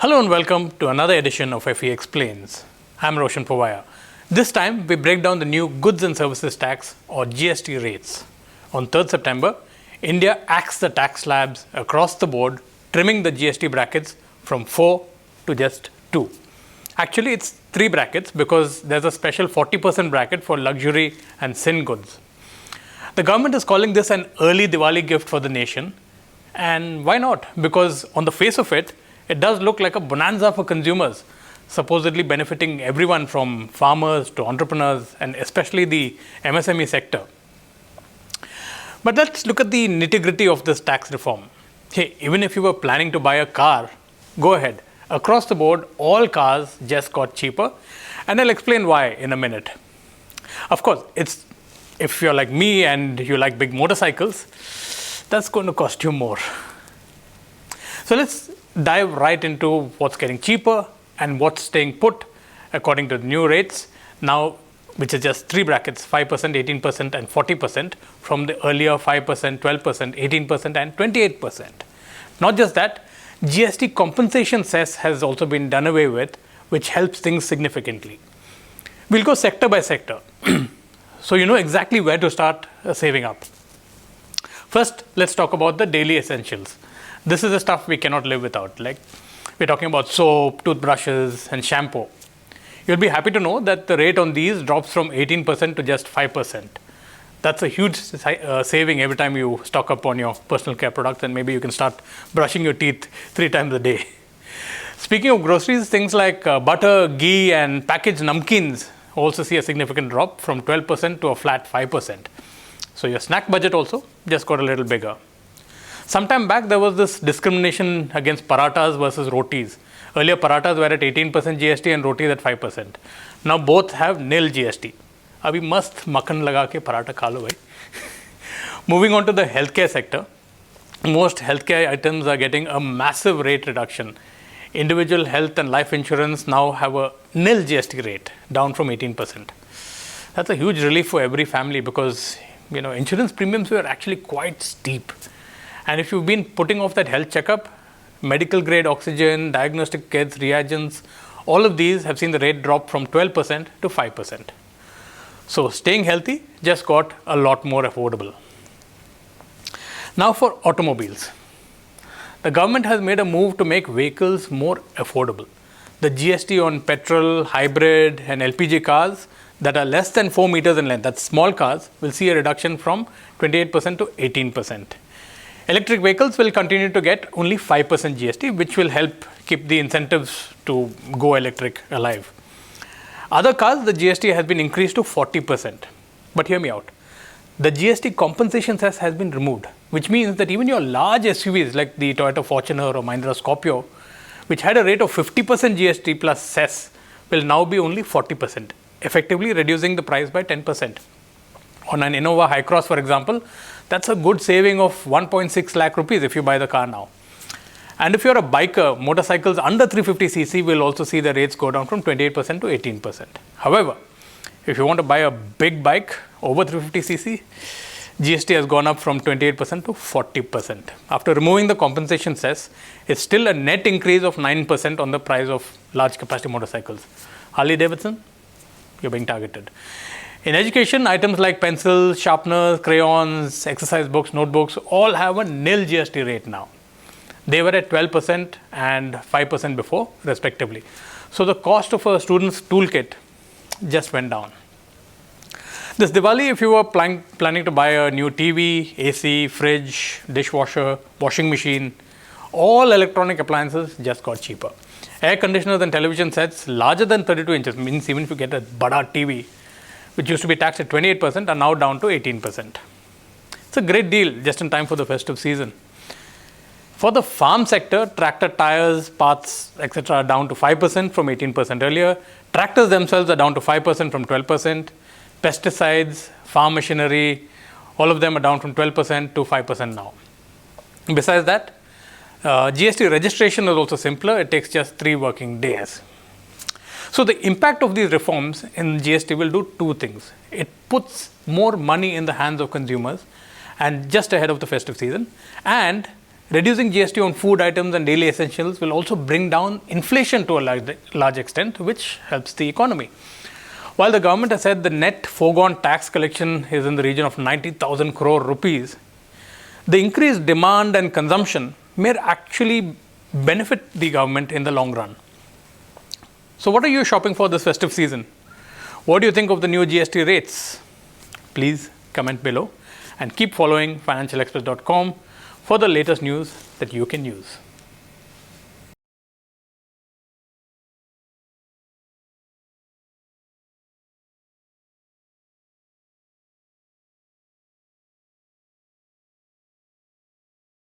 Hello and welcome to another edition of FE Explains. I'm Roshan Pavaya. This time we break down the new Goods and Services Tax or GST rates. On 3rd September, India axed the tax slabs across the board, trimming the GST brackets from 4 to just 2. Actually, it's 3 brackets because there's a special 40% bracket for luxury and sin goods. The government is calling this an early Diwali gift for the nation. And why not? Because on the face of it, it does look like a bonanza for consumers, supposedly benefiting everyone from farmers to entrepreneurs and especially the MSME sector. But let's look at the nitty-gritty of this tax reform. Hey, even if you were planning to buy a car, go ahead. Across the board, all cars just got cheaper, and I'll explain why in a minute. Of course, if you're like me and you like big motorcycles, that's going to cost you more. So let's dive right into what's getting cheaper and what's staying put according to the new rates now, which is just 3 brackets, 5%, 18% and 40% from the earlier 5%, 12%, 18% and 28%. Not just that, GST compensation cess has also been done away with, which helps things significantly. We'll go sector by sector, so you know exactly where to start saving up. First, let's talk about the daily essentials. This is the stuff we cannot live without. Like we're talking about soap, toothbrushes, and shampoo. You'll be happy to know that the rate on these drops from 18% to just 5%. That's a huge saving every time you stock up on your personal care products, and maybe you can start brushing your teeth 3 times a day. Speaking of groceries, things like butter, ghee, and packaged namkeens also see a significant drop from 12% to a flat 5%. So your snack budget also just got a little bigger. Sometime back, there was this discrimination against parathas versus rotis. Earlier, parathas were at 18% GST and rotis at 5%. Now, both have nil GST. Abhi mast makhan laga ke paratha kha lo bhai. Moving on to the healthcare sector, most healthcare items are getting a massive rate reduction. Individual health and life insurance now have a nil GST rate, down from 18%. That's a huge relief for every family because insurance premiums were actually quite steep. And if you've been putting off that health checkup, medical grade oxygen, diagnostic kits, reagents, all of these have seen the rate drop from 12% to 5%. So staying healthy just got a lot more affordable. Now for automobiles. The government has made a move to make vehicles more affordable. The GST on petrol, hybrid and LPG cars that are less than 4 meters in length, that's small cars, will see a reduction from 28% to 18%. Electric vehicles will continue to get only 5% GST, which will help keep the incentives to go electric alive. Other cars, the GST has been increased to 40%. But hear me out. The GST compensation cess has been removed, which means that even your large SUVs like the Toyota Fortuner or Mahindra Scorpio, which had a rate of 50% GST plus cess, will now be only 40%, effectively reducing the price by 10%. On an Innova Hycross, for example, that's a good saving of 1.6 lakh rupees if you buy the car now. And if you're a biker, motorcycles under 350cc will also see the rates go down from 28% to 18%. However, if you want to buy a big bike over 350cc, GST has gone up from 28% to 40%. After removing the compensation cess, it's still a net increase of 9% on the price of large capacity motorcycles. Harley Davidson, you're being targeted. In education, items like pencils, sharpeners, crayons, exercise books, notebooks all have a nil GST rate now. They were at 12% and 5% before, respectively. So the cost of a student's toolkit just went down. This Diwali, if you were planning to buy a new TV, AC, fridge, dishwasher, washing machine, all electronic appliances just got cheaper. Air conditioners and television sets larger than 32 inches, means even if you get a bada TV, which used to be taxed at 28%, are now down to 18%. It's a great deal just in time for the festive season. For the farm sector, tractor tires, parts, etc. are down to 5% from 18% earlier. Tractors themselves are down to 5% from 12%. Pesticides, farm machinery, all of them are down from 12% to 5% now. Besides that, GST registration is also simpler. It takes just 3 working days. So the impact of these reforms in GST will do 2 things. It puts more money in the hands of consumers and just ahead of the festive season, and Reducing GST on food items and daily essentials will also bring down inflation to a large extent, which helps the economy. While the government has said the net foregone tax collection is in the region of 90,000 crore rupees, the increased demand and consumption may actually benefit the government in the long run. So what are you shopping for this festive season? What do you think of the new GST rates? Please comment below and keep following financialexpress.com for the latest news that you can use.